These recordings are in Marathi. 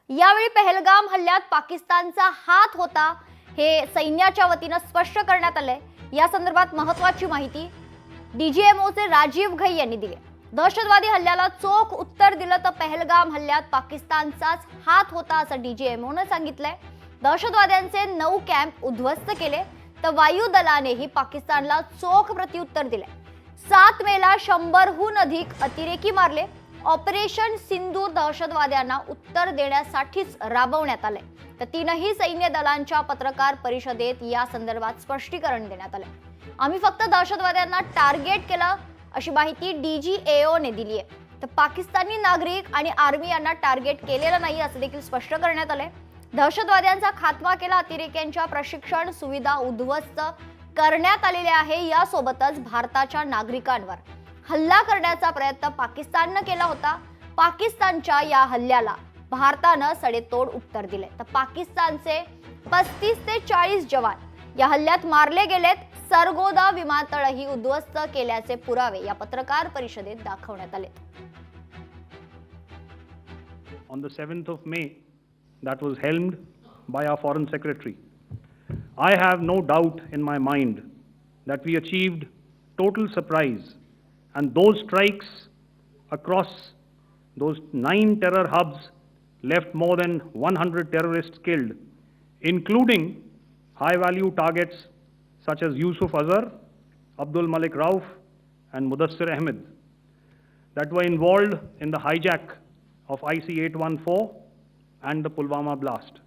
यावेळी पहलगाम हल्ल्यात पाकिस्तानचा हात होता हे सैन्याच्या वतीनं स्पष्ट करण्यात आलंय। या संदर्भात महत्त्वाची माहिती डीजीएमओचे राजीव घई यांनी दिली। दहशतवादी हल्ल्याला चोख उत्तर दिलं तर पहलगाम हल्ल्यात पाकिस्तानचाच हात होता असं डीजीएमओने सांगितलंय। दहशतवाद्यांचे 9 कॅम्प उद्ध्वस्त केले तर वायू दलानेही पाकिस्तानला चोख प्रत्युत्तर दिले। 7 मेला 100हून अधिक अतिरेकी मारले। ऑपरेशन सिंधूर दहशतवाद्यांना उत्तर देण्यासाठीच राबवण्यात आले। तर तीनही सैन्य दलांच्या पत्रकार परिषदेत या संदर्भात स्पष्टीकरण देण्यात आले। आम्ही फक्त दहशतवाद्यांना टार्गेट केलं अशी माहिती डीजीएओ ने दिली आहे। तर पाकिस्तानी नागरिक आणि आर्मी यांना टार्गेट केलेलं नाही असं देखील स्पष्ट करण्यात आले। दहशतवाद्यांचा खात्मा केला, अतिरेक्यांच्या प्रशिक्षण सुविधा उद्ध्वस्त करण्यात आलेल्या आहे। यासोबतच भारताच्या नागरिकांवर हल्ला करण्याचा प्रयत्न पाकिस्तानने केला होता। पाकिस्तानच्या या हल्ल्याला भारतानं सडेतोड उत्तर दिले। तर पाकिस्तानचे 35 ते 40 जवान या हल्ल्यात मारले गेलेत। सरगोदा विमानतळही उद्ध्वस्त केल्याचे पुरावे या पत्रकार परिषदेत दाखवण्यात आले। On the 7th of May, that was helmed by our Foreign Secretary. I have no doubt in my mind that we achieved total surprise, and those strikes across those 9 terror hubs left more than 100 terrorists killed, including high-value targets such as Yusuf Azhar, Abdul Malik Rauf, and Mudassir Ahmed that were involved in the hijack of IC-814 and the Pulwama blast.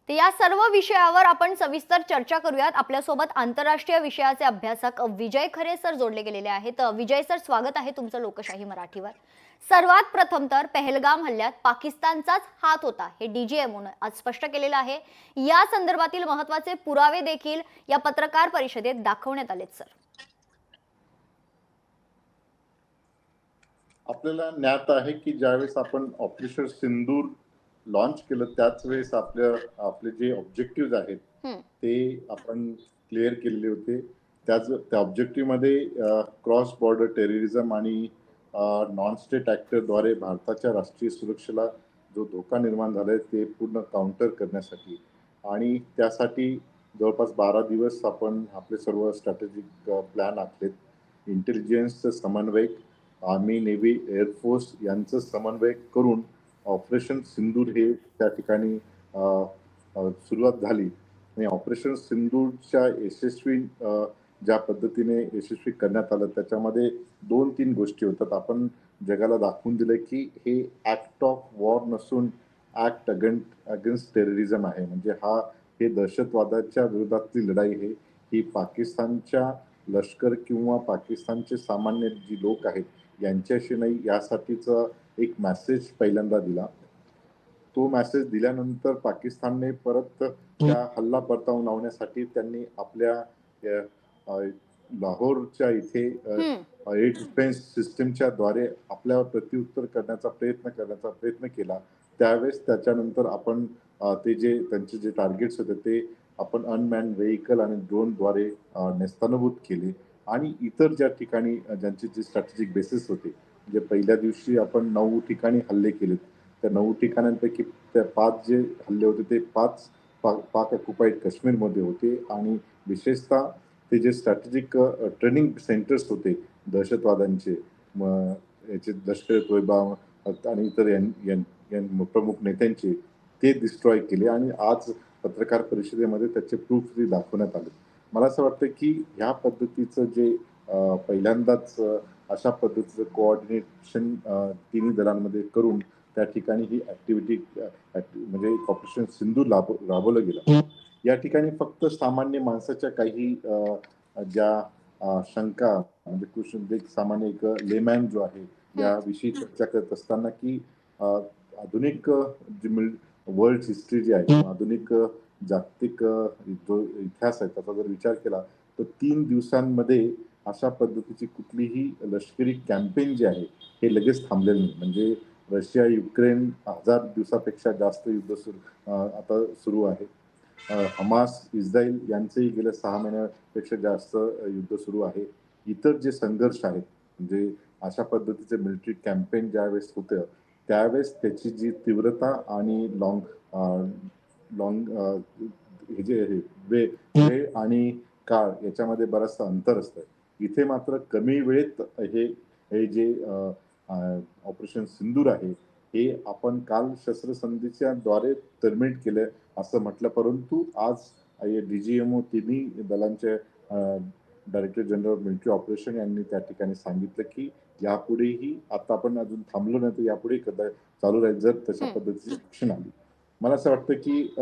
तर या सर्व विषयावर आपण सविस्तर चर्चा करूयात। आपल्यासोबत आंतरराष्ट्रीय विषयाचे अभ्यासक विजय खरे सर जोडले गेलेले आहेत। विजय सर, स्वागत आहे तुमचं लोकशाही मराठीवर। सर्वात प्रथम तर पहलगाम हल्ल्यात पाकिस्तानचाच हात होता हे डीजीएमओने आज स्पष्ट केलेलं आहे। या संदर्भातील महत्त्वाचे पुरावे देखील या पत्रकार परिषदेत दाखवण्यात आलेत। सर, आपल्याला ज्ञात आहे की ज्यावेळेस आपण ऑपरेशन सिंदूर लॉन्च केलं त्याच वेळेस आपले जे ऑब्जेक्टिव्ह आहेत ते आपण क्लिअर केलेले होते। त्या ऑब्जेक्टिव्ह मध्ये क्रॉस बॉर्डर टेररिझम आणि नॉन स्टेट ॲक्टरद्वारे भारताच्या राष्ट्रीय सुरक्षेला जो धोका निर्माण झालाय ते पूर्ण काउंटर करण्यासाठी आणि त्यासाठी जवळपास 12 दिवस आपण आपले सर्व स्ट्रॅटेजिक प्लॅन आखलेत। इंटेलिजन्सचं समन्वयक, आर्मी, नेव्ही, एअरफोर्स यांचं समन्वय करून ऑपरेशन सिंदूर हे त्या ठिकाणी सुरुवात झाली आणि ऑपरेशन सिंदूरच्या यशस्वी ज्या पद्धतीने यशस्वी करण्यात आलं त्याच्यामध्ये 2-3 गोष्टी होतात। आपण जगाला दाखवून दिलं की हे ऍक्ट ऑफ वॉर नसून ऍक्ट अगेन्स्ट टेररिझम आहे। म्हणजे हे दहशतवादाच्या विरोधातली लढाई आहे। ही पाकिस्तानच्या लष्कर किंवा पाकिस्तानचे सामान्य जी लोक आहेत यांच्याशी नाही, यासाठीचा एक मेसेज पहिल्यांदा दिला। तो मेसेज दिल्यानंतर पाकिस्तानने परत त्या हल्ला परतावून लावण्यासाठी त्यांनी आपल्या लाहोरच्या इथे एअर डिफेन्स सिस्टमच्या द्वारे आपल्यावर प्रत्युत्तर करण्याचा प्रयत्न केला। त्यावेळेस त्याच्यानंतर आपण त्यांचे जे टार्गेट्स होते ते आपण अनमॅन व्हेइकल आणि ड्रोनद्वारे नेस्तनाबूत केले आणि इतर ज्या ठिकाणी ज्यांचे जे स्ट्रॅटेजिक बेसिस होते, म्हणजे पहिल्या दिवशी आपण 9 ठिकाणी हल्ले केलेत। त्या 9 ठिकाणांपैकी त्या 5 जे हल्ले होते ते 5 पाक ऑक्युपाईड काश्मीरमध्ये होते आणि विशेषतः ते जे स्ट्रॅटेजिक ट्रेनिंग सेंटर्स होते दहशतवाद्यांचे, याचे लष्कर तोयबा आणि इतर प्रमुख नेत्यांचे, ते डिस्ट्रॉय केले आणि आज पत्रकार परिषदेमध्ये त्याचे प्रूफ दाखवण्यात आले। मला असं वाटतं की ह्या पद्धतीचं जे पहिल्यांदाच अशा पद्धतीचं कोऑर्डिनेशन तिन्ही दलांमध्ये करून त्या ठिकाणी ही ऍक्टिव्हिटी म्हणजे ऑपरेशन सिंधूर राबवलं गेलं। या ठिकाणी फक्त सामान्य माणसाच्या काही ज्या शंका, म्हणजे सामान्य एक लेमॅन जो आहे याविषयी चर्चा करत असताना की आधुनिक जी वर्ल्ड हिस्ट्री जी आहे, आधुनिक जागतिक जो इतिहास आहे त्याचा जर विचार केला तर 3 दिवसांमध्ये अशा पद्धतीची कुठलीही लष्करी कॅम्पेन जी आहे हे लगेच थांबलेलं नाही। म्हणजे रशिया युक्रेन 1000 दिवसापेक्षा जास्त युद्ध आता सुरू आहे। हमास इस्रायल यांचेही गेल्या 6 महिन्यापेक्षा जास्त युद्ध सुरू आहे। इतर जे संघर्ष आहेत म्हणजे अशा पद्धतीचे मिलिटरी कॅम्पेन ज्यावेळेस होतं त्यावेळेस त्याची जी तीव्रता आणि लॉंग हे जे वेळ आणि काळ याच्यामध्ये बराचसा अंतर असतं. इथे मात्र कमी वेळेत हे हे जे ऑपरेशन सिंदूर आहे, हे आपण काल शस्त्रसंधीच्या द्वारे टर्मिनेट केलं असं म्हटलं. परंतु आज DGMO तिन्ही दलांचे director general of military operation यांनी त्या ठिकाणी सांगितलं, की यापुढेही आता आपण अजून थांबलो नाही, तर यापुढे चालू राहील जर तशा पद्धतीची ॲक्शन आली. मला असं वाटतं, की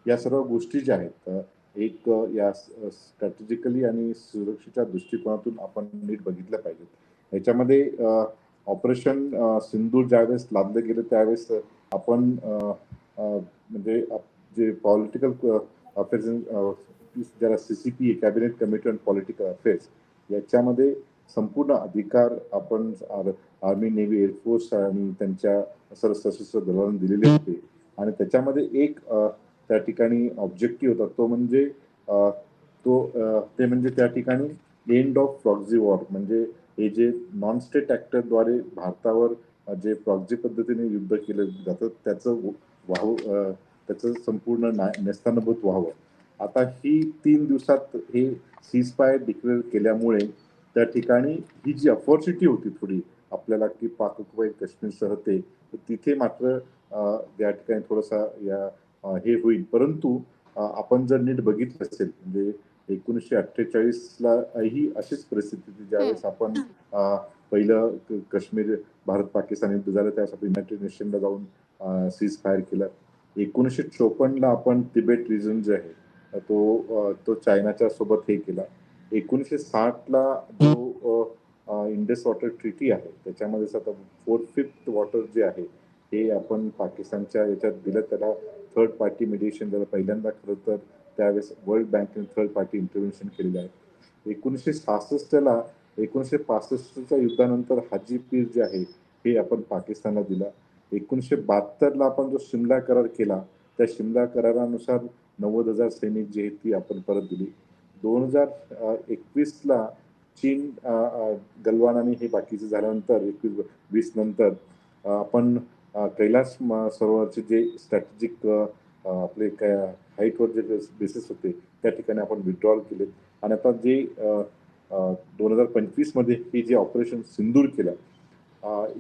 या सर्व गोष्टी ज्या आहेत एक या स्ट्रॅटेजिकली आणि सुरक्षेच्या दृष्टिकोनातून आपण नीट बघितल्या पाहिजेत. याच्यामध्ये ऑपरेशन सिंदूर ज्यावेळेस लादलं गेलं त्यावेळेस आपण म्हणजे जे पॉलिटिकल अफेअर्स ज्याला CCP cabinet committee on political affairs याच्यामध्ये संपूर्ण अधिकार आपण आर्मी, नेव्ही, एअरफोर्स आणि त्यांच्या सर्व सशस्त्र दलांना दिलेले होते. आणि त्याच्यामध्ये एक त्या ठिकाणी ऑब्जेक्टिव्ह होता तो म्हणजे ते म्हणजे त्या ठिकाणी एंड ऑफ प्रॉक्सी वॉर, म्हणजे हे जे नॉन स्टेट ऍक्टरद्वारे भारतावर जे प्रॉक्सी पद्धतीने युद्ध केलं जातं त्याचं संपूर्ण नेस्तानाबूत व्हावं. आता ही 3 दिवसात हे सीज फायर डिक्लेअर केल्यामुळे त्या ठिकाणी ही जी अपॉर्च्युनिटी होती थोडी आपल्याला, की पाक ऑक्युपाईड काश्मीरसह तिथे मात्र या ठिकाणी थोडासा हे होईल. परंतु आपण जर नीट बघितलं असेल म्हणजे 1948ला ही अशीच परिस्थिती होती ज्यावेळेस आपण पहिलं काश्मीर भारत पाकिस्तान युद्ध झालं त्यावेळेस आपण युनायटेड नेशनला जाऊन सीज फायर केलं. 1954ला आपण तिबेट रिजन जे आहे तो चायनाच्या सोबत हे केला. 1960ला जो इंडस वॉटर ट्रीटी आहे त्याच्यामध्ये आता 4/5 वॉटर जे आहे हे आपण पाकिस्तानच्या याच्यात दिलं. त्याला थर्ड पार्टी मेडिएशन झालं पहिल्यांदा. खरं तर त्यावेळेस वर्ल्ड बँकेने थर्ड पार्टी इंटरव्हेन्शन केलेलं आहे. 1965च्या युद्धानंतर हाजी पीर जे आहे हे आपण पाकिस्तानला दिला. 1972ला आपण जो शिमला करार केला त्या शिमला करारानुसार 90,000 सैनिक जे आहेत ती आपण परत दिली. 2021ला चीन गलवान आणि हे बाकीचे झाल्यानंतर 21-20 नंतर आपण कैलास सरोवरचे जे स्ट्रॅटेजिक आपले काय हाईटवर जे बेसिस होते त्या ठिकाणी आपण विड्रॉल केले. आणि आता जे 2025 मध्ये हे जे ऑपरेशन सिंदूर केलं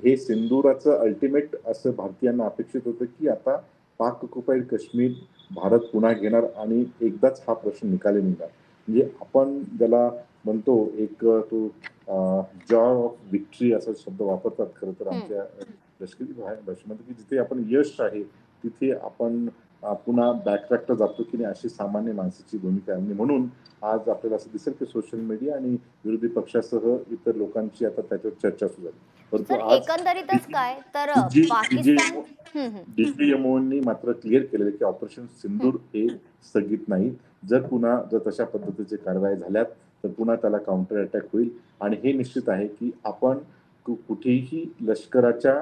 हे सिंदुराचं अल्टिमेट असं भारतीयांना अपेक्षित होतं, की आता पाक ऑक्युपाईड काश्मीर भारत पुन्हा घेणार आणि एकदाच हा प्रश्न निकाली निघणार. म्हणजे आपण ज्याला म्हणतो एक तो जॉय ऑफ विक्ट्री असा शब्द वापरतात खरं तर आमच्या लष्करी भाषेमध्ये, की जिथे आपण यश आहे तिथे आपण पुन्हा बॅकट्रॅक्टर जातो की नाही अशी सामान्य माणसाची भूमिका आहे. आणि म्हणून आज आपल्याला असं दिसेल की सोशल मीडिया आणि विरोधी पक्षासह इतर लोकांची आता त्याच्यावर चर्चा सुरू झाली. परंतु सर आज एकंदरीतच काय तर पाकिस्तान DGMOनी मात्र क्लिअर केलेलं की ऑपरेशन सिंदूर हे स्थगित नाही. जर तशा पद्धतीचे कारवाई झाल्यात तर पुन्हा त्याला काउंटर अटॅक होईल. आणि हे निश्चित आहे की आपण कुठेही लष्कराच्या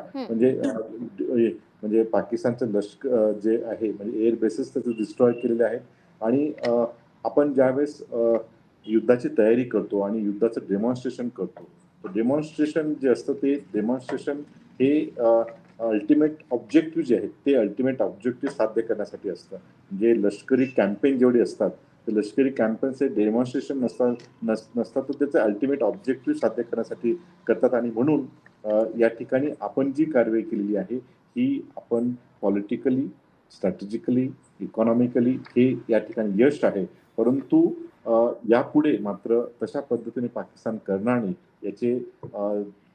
म्हणजे पाकिस्तानचं लष्कर जे आहे म्हणजे एअर बेसिस त्याचे डिस्ट्रॉय केलेले आहे. आणि आपण ज्यावेळेस युद्धाची तयारी करतो आणि युद्धाचं डेमॉन्स्ट्रेशन करतो, डेमॉन्स्ट्रेशन जे असतं ते डेमॉन्स्ट्रेशन हे अल्टिमेट ऑब्जेक्टिव्ह जे आहेत ते अल्टिमेट ऑब्जेक्टिव्ह साध्य करण्यासाठी असतं. म्हणजे लष्करी कॅम्पेन जेवढे असतात ते लष्करी कॅम्पेनचे डेमॉन्स्ट्रेशन नसतात तर त्याचे अल्टिमेट ऑब्जेक्टिव्ह साध्य करण्यासाठी करतात. आणि म्हणून या ठिकाणी आपण जी कारवाई केलेली आहे ही आपण पॉलिटिकली, स्ट्रॅटेजिकली, इकॉनॉमिकली हे या ठिकाणी यश आहे. परंतु यापुढे मात्र तशा पद्धतीने पाकिस्तान करणार नाही. याचे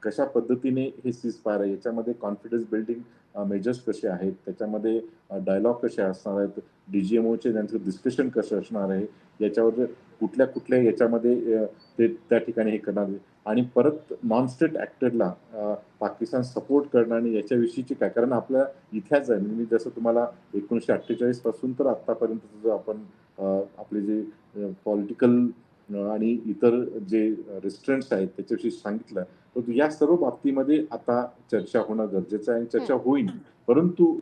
कशा पद्धतीने हे सीज फायर आहे याच्यामध्ये कॉन्फिडन्स बिल्डिंग मेजर्स कसे आहेत, त्याच्यामध्ये डायलॉग कसे असणार आहेत, DGMOचे त्यांचं डिस्कशन कसं असणार आहे, याच्यावर कुठल्या याच्यामध्ये ते त्या ठिकाणी हे करणार आहे. आणि परत नॉन स्टेट ऍक्टरला पाकिस्तान सपोर्ट करणार आणि याच्याविषयीची काय, कारण आपल्या इतिहास आहे. मी जसं तुम्हाला 1948 पासून तर आतापर्यंत जर आपण आपले जे पॉलिटिकल आणि इतर जे रेस्ट्रॉरंट्स आहेत त्याच्याविषयी सांगितलं तर या सर्व बाबतीमध्ये आता चर्चा होणं गरजेचं आहे आणि चर्चा होईल. परंतु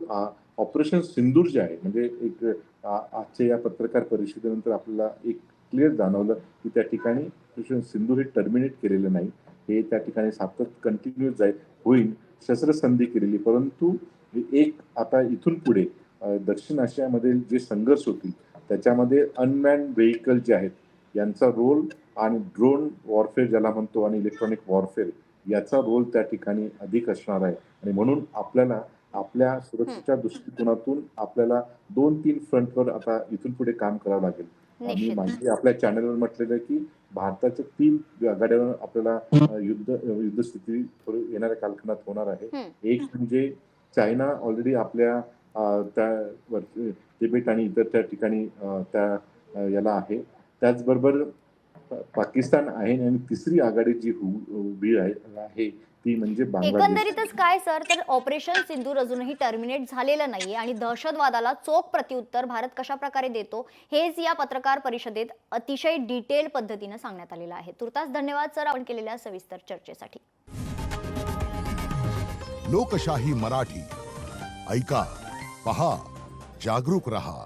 ऑपरेशन सिंदूर जे आहे म्हणजे एक आजच्या या पत्रकार परिषदेनंतर आपल्याला एक क्लिअर जाणवलं की त्या ठिकाणी ऑपरेशन सिंदूर हे टर्मिनेट केलेलं नाही. हे त्या ठिकाणी सातत्य कंटिन्यू होईल. शस्त्रसंधी केलेली, परंतु एक आता इथून पुढे दक्षिण आशियामध्ये जे संघर्ष होतील त्याच्यामध्ये अनमॅन्ड व्हेइकल जे आहेत यांचा रोल आणि ड्रोन वॉरफेअर ज्याला म्हणतो आणि इलेक्ट्रॉनिक वॉरफेअर याचा रोल त्या ठिकाणी अधिक असणार आहे. आणि म्हणून आपल्याला आपल्या सुरक्षेच्या दृष्टिकोनातून आपल्याला 2-3 फ्रंटवर आता इथून पुढे काम करावं लागेल. मी निश्चित. माहिती आपल्या चॅनलवर म्हटलेलं आहे की भारताच्या 3 आघाड्यावर आपल्याला युद्धस्थिती येणाऱ्या कालखंडात होणार आहे. एक म्हणजे चायना ऑलरेडी आपल्या त्या तिबेट आणि इतर त्या ठिकाणी याला आहे. त्याचबरोबर पाकिस्तान आहे आणि तिसरी आघाडी जी उभी आहे ती म्हणजे बांगलादेश. एकंदरीतच काय सर, तर ऑपरेशन सिंदूर अजूनही टर्मिनेट झालेलं नाहीये आणि दहशतवादाला चोख प्रत्युत्तर भारत कशा प्रकारे देतो हेच या पत्रकार परिषदेत अतिशय डिटेल पद्धतीनं सांगण्यात आलेलं आहे. तुर्तास धन्यवाद सर आपण केलेल्या सविस्तर चर्चेसाठी. लोकशाही मराठी ऐका, पहा, जागरूक रहा.